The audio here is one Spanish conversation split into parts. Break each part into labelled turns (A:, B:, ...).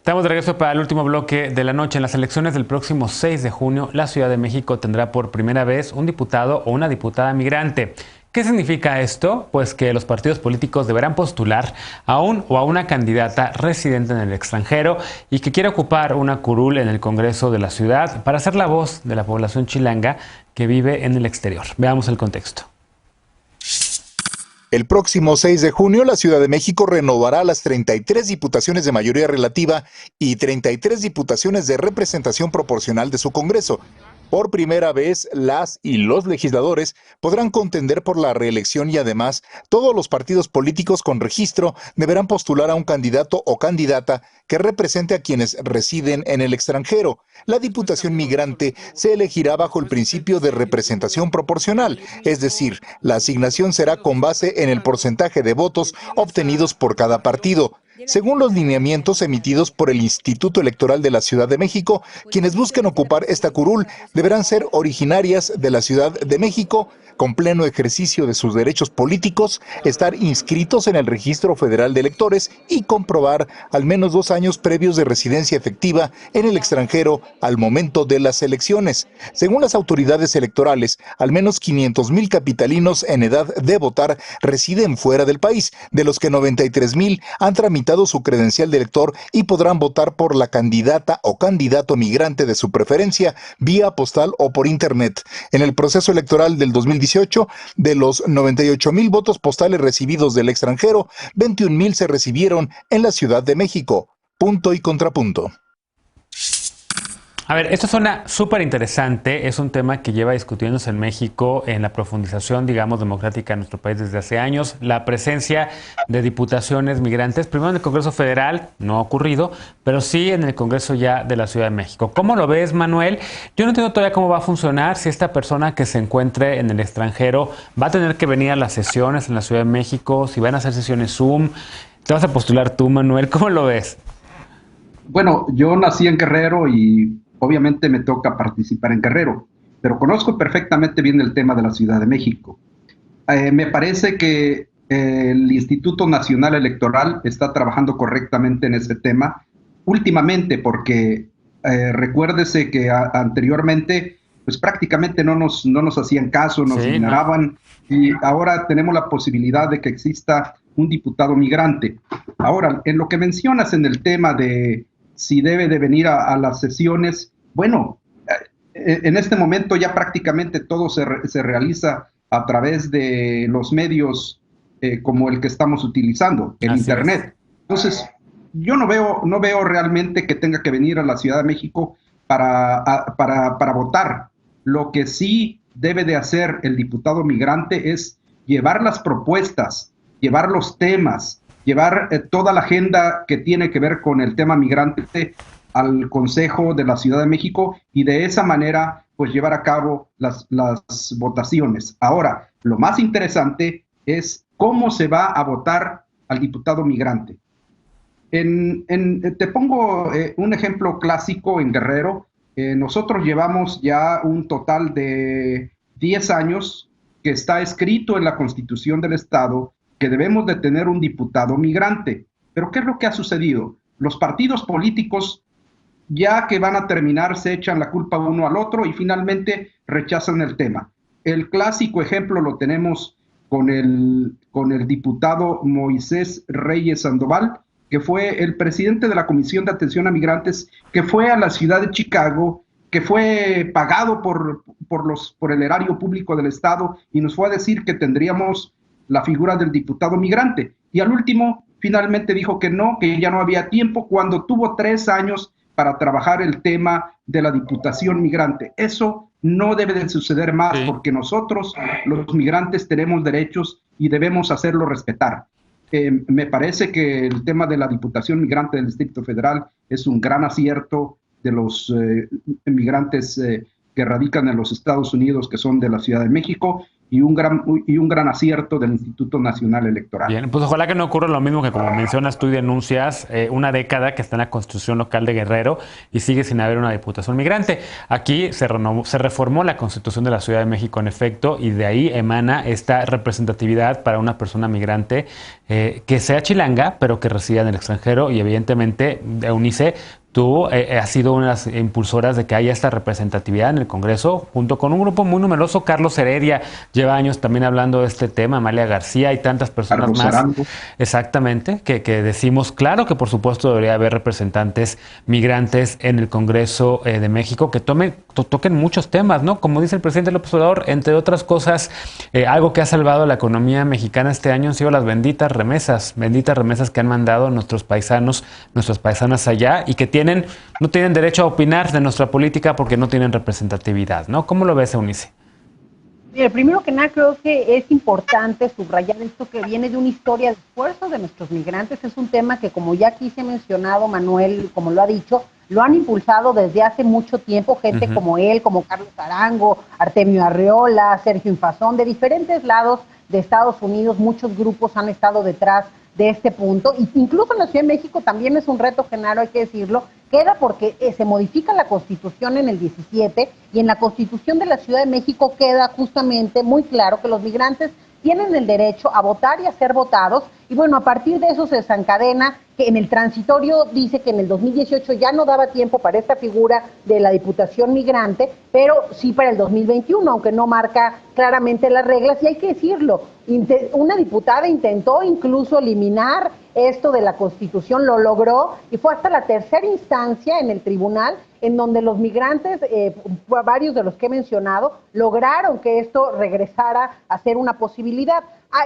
A: Estamos de regreso para el último bloque de la noche. En las elecciones del próximo 6 de junio, la Ciudad de México tendrá por primera vez un diputado o una diputada migrante. ¿Qué significa esto? Pues que los partidos políticos deberán postular a un o a una candidata residente en el extranjero y que quiera ocupar una curul en el Congreso de la ciudad para ser la voz de la población chilanga que vive en el exterior. Veamos el contexto.
B: El próximo 6 de junio, la Ciudad de México renovará las 33 diputaciones de mayoría relativa y 33 diputaciones de representación proporcional de su Congreso. Por primera vez, las y los legisladores podrán contender por la reelección y además todos los partidos políticos con registro deberán postular a un candidato o candidata que represente a quienes residen en el extranjero. La diputación migrante se elegirá bajo el principio de representación proporcional, es decir, la asignación será con base en el porcentaje de votos obtenidos por cada partido. Según los lineamientos emitidos por el Instituto Electoral de la Ciudad de México, quienes busquen ocupar esta curul deberán ser originarias de la Ciudad de México, con pleno ejercicio de sus derechos políticos, estar inscritos en el Registro Federal de Electores y comprobar al menos 2 años previos de residencia efectiva en el extranjero al momento de las elecciones. Según las autoridades electorales, al menos 500,000 capitalinos en edad de votar residen fuera del país, de los que 93,000 han tramitado su credencial de elector y podrán votar por la candidata o candidato migrante de su preferencia vía postal o por internet. En el proceso electoral del 2018, de los 98,000 votos postales recibidos del extranjero, 21,000 se recibieron en la Ciudad de México. Punto y contrapunto.
A: A ver, esto suena súper interesante, es un tema que lleva discutiéndose en México en la profundización, digamos, democrática en nuestro país desde hace años. La presencia de diputaciones migrantes, primero en el Congreso Federal, no ha ocurrido, pero sí en el Congreso ya de la Ciudad de México. ¿Cómo lo ves, Manuel? Yo no entiendo todavía cómo va a funcionar, si esta persona que se encuentre en el extranjero va a tener que venir a las sesiones en la Ciudad de México, si van a hacer sesiones Zoom. ¿Te vas a postular tú, Manuel? ¿Cómo lo ves?
C: Bueno, yo nací en Guerrero y obviamente me toca participar en Guerrero, pero conozco perfectamente bien el tema de la Ciudad de México. Me parece que el Instituto Nacional Electoral está trabajando correctamente en ese tema últimamente, porque recuérdese que anteriormente pues prácticamente no nos hacían caso, nos ignoraban, y ahora tenemos la posibilidad de que exista un diputado migrante. Ahora, en lo que mencionas en el tema de si debe de venir a las sesiones, bueno, en este momento ya prácticamente todo se realiza a través de los medios como el que estamos utilizando, el Internet. Entonces, yo no veo realmente que tenga que venir a la Ciudad de México para votar. Lo que sí debe de hacer el diputado migrante es llevar las propuestas, llevar los temas, llevar toda la agenda que tiene que ver con el tema migrante al Consejo de la Ciudad de México y de esa manera pues llevar a cabo las votaciones. Ahora, lo más interesante es cómo se va a votar al diputado migrante. Te pongo un ejemplo clásico en Guerrero. Nosotros llevamos ya un total de 10 años que está escrito en la Constitución del Estado que debemos de tener un diputado migrante. Pero ¿qué es lo que ha sucedido? Los partidos políticos, ya que van a terminar, se echan la culpa uno al otro y finalmente rechazan el tema. El clásico ejemplo lo tenemos con el diputado Moisés Reyes Sandoval, que fue el presidente de la Comisión de Atención a Migrantes, que fue a la ciudad de Chicago, que fue pagado por el erario público del Estado y nos fue a decir que tendríamos la figura del diputado migrante. Y al último, finalmente dijo que no, que ya no había tiempo, cuando tuvo 3 años para trabajar el tema de la diputación migrante. Eso no debe de suceder más, porque nosotros, los migrantes, tenemos derechos y debemos hacerlo respetar. Me parece que el tema de la diputación migrante del Distrito Federal es un gran acierto de los migrantes que radican en los Estados Unidos, que son de la Ciudad de México, y un gran acierto del Instituto Nacional Electoral.
A: Bien, pues ojalá que no ocurra lo mismo que, como mencionas tú y denuncias, una década que está en la Constitución local de Guerrero y sigue sin haber una diputación migrante. Aquí se reformó la Constitución de la Ciudad de México, en efecto, y de ahí emana esta representatividad para una persona migrante que sea chilanga, pero que resida en el extranjero, y evidentemente, Eunice, tú has sido una de las impulsoras de que haya esta representatividad en el Congreso, junto con un grupo muy numeroso. Carlos Heredia lleva años también hablando de este tema, Amalia García y tantas personas
C: Carlos
A: más.
C: Arango.
A: Exactamente, que decimos, claro que por supuesto debería haber representantes migrantes en el Congreso de México que toquen muchos temas, ¿no? Como dice el presidente López Obrador, entre otras cosas, algo que ha salvado la economía mexicana este año han sido las benditas remesas que han mandado nuestros paisanos, nuestras paisanas allá, y que no tienen derecho a opinar de nuestra política porque no tienen representatividad, ¿no? ¿Cómo lo ves, Eunice?
D: Mira, primero que nada creo que es importante subrayar esto que viene de una historia de esfuerzo de nuestros migrantes. Es un tema que, como ya aquí se ha mencionado, Manuel, como lo ha dicho, lo han impulsado desde hace mucho tiempo gente como él, como Carlos Arango, Artemio Arreola, Sergio Infazón, de diferentes lados de Estados Unidos. Muchos grupos han estado detrás de este punto, y incluso en la Ciudad de México también es un reto, Genaro, hay que decirlo, queda porque se modifica la Constitución en el 17, y en la Constitución de la Ciudad de México queda justamente muy claro que los migrantes tienen el derecho a votar y a ser votados, y bueno, a partir de eso se desencadena que en el transitorio dice que en el 2018 ya no daba tiempo para esta figura de la diputación migrante, pero sí para el 2021, aunque no marca claramente las reglas, y hay que decirlo, una diputada intentó incluso eliminar esto de la Constitución, lo logró, y fue hasta la tercera instancia en el tribunal en donde los migrantes, varios de los que he mencionado, lograron que esto regresara a ser una posibilidad.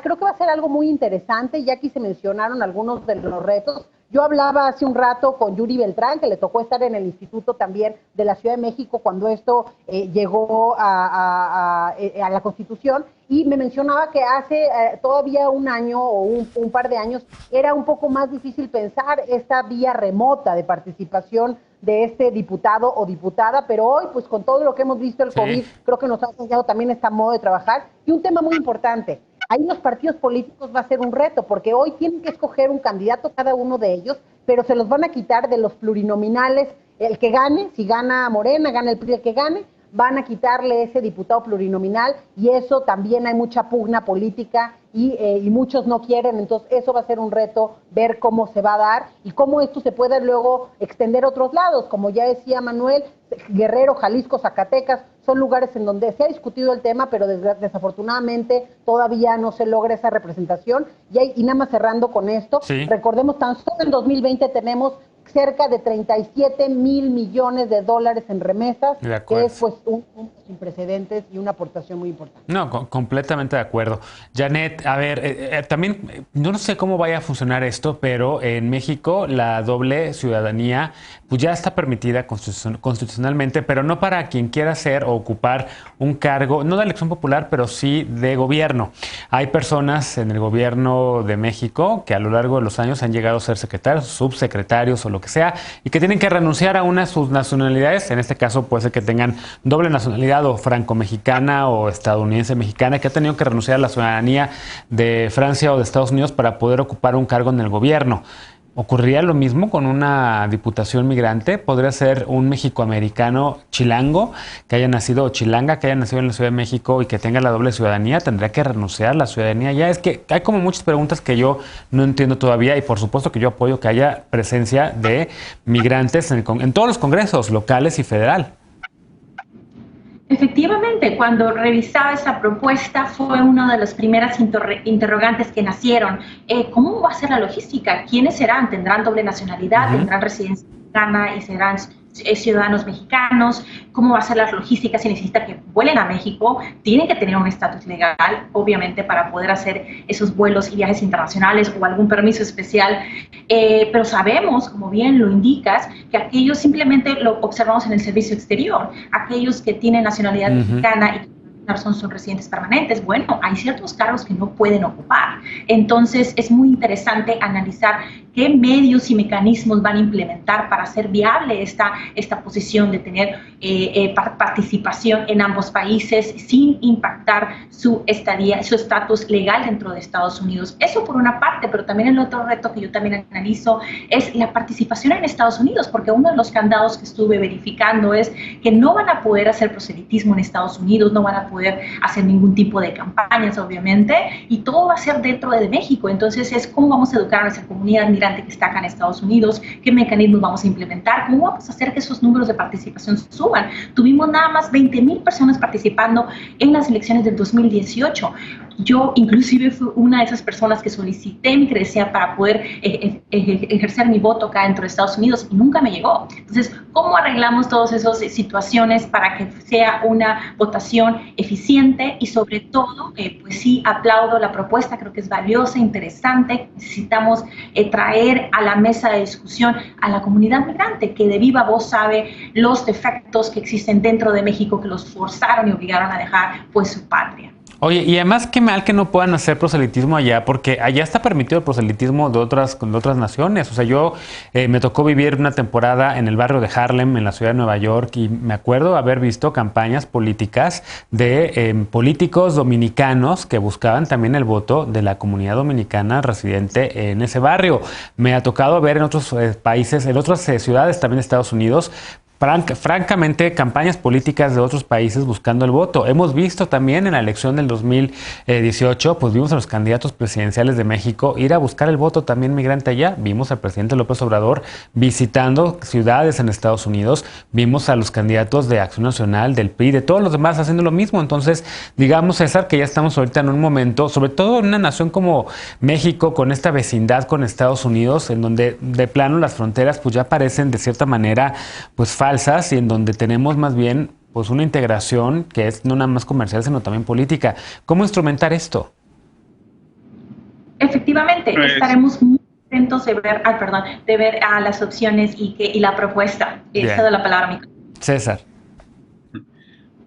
D: Creo que va a ser algo muy interesante, ya aquí se mencionaron algunos de los retos. Yo hablaba hace un rato con Yuri Beltrán, que le tocó estar en el Instituto también de la Ciudad de México cuando esto llegó a la Constitución, y me mencionaba que hace todavía un año o un par de años era un poco más difícil pensar esta vía remota de participación de este diputado o diputada, pero hoy, pues con todo lo que hemos visto el COVID, creo que nos ha enseñado también este modo de trabajar. Y un tema muy importante, ahí los partidos políticos va a ser un reto, porque hoy tienen que escoger un candidato cada uno de ellos, pero se los van a quitar de los plurinominales. El que gane, si gana Morena, gana el PRI, el que gane, van a quitarle ese diputado plurinominal, y eso también hay mucha pugna política y muchos no quieren. Entonces eso va a ser un reto, ver cómo se va a dar y cómo esto se puede luego extender a otros lados. Como ya decía Manuel, Guerrero, Jalisco, Zacatecas son lugares en donde se ha discutido el tema, pero desafortunadamente todavía no se logra esa representación. Y nada más cerrando con esto, recordemos, tan solo en 2020 tenemos cerca de 37 mil millones de dólares en remesas, que es pues un sin precedentes y una aportación muy importante.
A: No, completamente de acuerdo. Janet, a ver, también, no sé cómo vaya a funcionar esto, pero en México la doble ciudadanía pues ya está permitida constitucionalmente, pero no para quien quiera ser o ocupar un cargo, no de elección popular, pero sí de gobierno. Hay personas en el gobierno de México que a lo largo de los años han llegado a ser secretarios, subsecretarios o lo que sea, y que tienen que renunciar a una de sus nacionalidades. En este caso puede ser que tengan doble nacionalidad, o franco-mexicana o estadounidense-mexicana, que ha tenido que renunciar a la ciudadanía de Francia o de Estados Unidos para poder ocupar un cargo en el gobierno. ¿Ocurriría lo mismo con una diputación migrante? ¿Podría ser un mexicoamericano chilango que haya nacido, o chilanga que haya nacido en la Ciudad de México y que tenga la doble ciudadanía? ¿Tendría que renunciar a la ciudadanía? Ya es que hay como muchas preguntas que yo no entiendo todavía, y por supuesto que yo apoyo que haya presencia de migrantes en todos los congresos, locales y federal.
E: Efectivamente, cuando revisaba esa propuesta fue una de las primeras interrogantes que nacieron. ¿Cómo va a ser la logística? ¿Quiénes serán? ¿Tendrán doble nacionalidad? ¿Tendrán residencia mexicana y serán ciudadanos mexicanos? ¿Cómo va a ser la logística? Si necesita que vuelen a México, tienen que tener un estatus legal, obviamente, para poder hacer esos vuelos y viajes internacionales o algún permiso especial. Pero sabemos, como bien lo indicas, que aquellos simplemente lo observamos en el servicio exterior, aquellos que tienen nacionalidad mexicana y que son residentes permanentes, bueno, hay ciertos cargos que no pueden ocupar. Entonces es muy interesante analizar qué medios y mecanismos van a implementar para hacer viable esta posición de tener participación en ambos países sin impactar su estadía, su estatus legal dentro de Estados Unidos. Eso por una parte, pero también el otro reto que yo también analizo es la participación en Estados Unidos, porque uno de los candados que estuve verificando es que no van a poder hacer proselitismo en Estados Unidos, no van a poder hacer ningún tipo de campañas, obviamente, y todo va a ser dentro de México. Entonces es cómo vamos a educar a nuestra comunidad migrante que está acá en Estados Unidos, qué mecanismos vamos a implementar, cómo vamos a hacer que esos números de participación suban. Tuvimos nada más 20,000 personas participando en las elecciones del 2018. Yo inclusive fui una de esas personas que solicité mi credencial para poder ejercer mi voto acá dentro de Estados Unidos y nunca me llegó. Entonces, ¿cómo arreglamos todas esas situaciones para que sea una votación eficiente? Y sobre todo, pues sí, aplaudo la propuesta, creo que es valiosa, interesante. Necesitamos traer a la mesa de discusión a la comunidad migrante que de viva voz sabe los defectos que existen dentro de México que los forzaron y obligaron a dejar pues su patria.
A: Oye, y además qué mal que no puedan hacer proselitismo allá, porque allá está permitido el proselitismo de otras naciones. O sea, yo me tocó vivir una temporada en el barrio de Harlem, en la ciudad de Nueva York, y me acuerdo haber visto campañas políticas de políticos dominicanos que buscaban también el voto de la comunidad dominicana residente en ese barrio. Me ha tocado ver en otros países, en otras ciudades también de Estados Unidos, francamente, campañas políticas de otros países buscando el voto. Hemos visto también en la elección del 2018, pues vimos a los candidatos presidenciales de México ir a buscar el voto también migrante allá. Vimos al presidente López Obrador visitando ciudades en Estados Unidos. Vimos a los candidatos de Acción Nacional, del PRI, de todos los demás haciendo lo mismo. Entonces, digamos, César, que ya estamos ahorita en un momento, sobre todo en una nación como México, con esta vecindad con Estados Unidos, en donde de plano las fronteras pues ya parecen de cierta manera pues falsas, y en donde tenemos más bien pues una integración que es no nada más comercial sino también política. ¿Cómo instrumentar esto?
E: Efectivamente, estaremos muy atentos de ver a las opciones y la propuesta. Esa de la palabra,
A: César.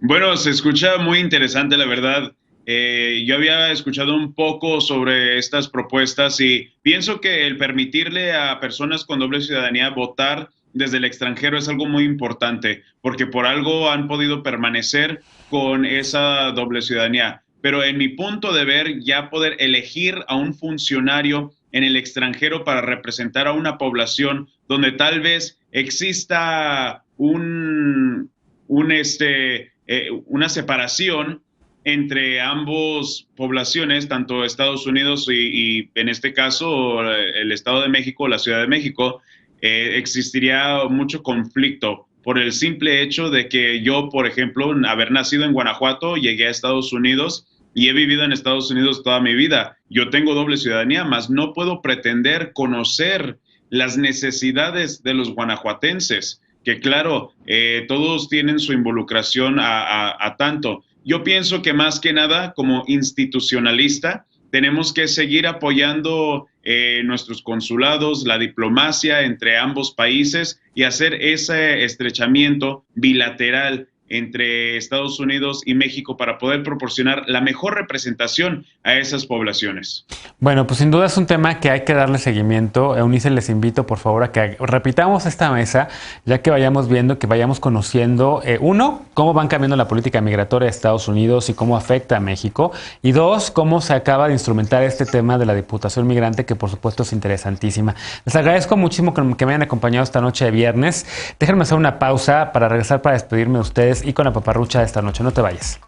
F: Bueno, se escucha muy interesante, la verdad. Yo había escuchado un poco sobre estas propuestas y pienso que el permitirle a personas con doble ciudadanía votar desde el extranjero es algo muy importante, porque por algo han podido permanecer con esa doble ciudadanía. Pero en mi punto de ver, ya poder elegir a un funcionario en el extranjero para representar a una población donde tal vez exista una separación entre ambas poblaciones, tanto Estados Unidos y en este caso el Estado de México, la Ciudad de México, existiría mucho conflicto por el simple hecho de que yo, por ejemplo, haber nacido en Guanajuato, llegué a Estados Unidos y he vivido en Estados Unidos toda mi vida. Yo tengo doble ciudadanía, mas no puedo pretender conocer las necesidades de los guanajuatenses, que claro, todos tienen su involucración a tanto. Yo pienso que más que nada, como institucionalista, tenemos que seguir apoyando nuestros consulados, la diplomacia entre ambos países y hacer ese estrechamiento bilateral entre Estados Unidos y México para poder proporcionar la mejor representación a esas poblaciones.
A: Bueno, pues sin duda es un tema que hay que darle seguimiento. Eunice, les invito por favor a que repitamos esta mesa, ya que vayamos viendo, que vayamos conociendo, uno, cómo van cambiando la política migratoria de Estados Unidos y cómo afecta a México, y dos, cómo se acaba de instrumentar este tema de la Diputación Migrante, que por supuesto es interesantísima. Les agradezco muchísimo que me hayan acompañado esta noche de viernes. Déjenme hacer una pausa para regresar para despedirme de ustedes y con la paparrucha de esta noche. No te vayas.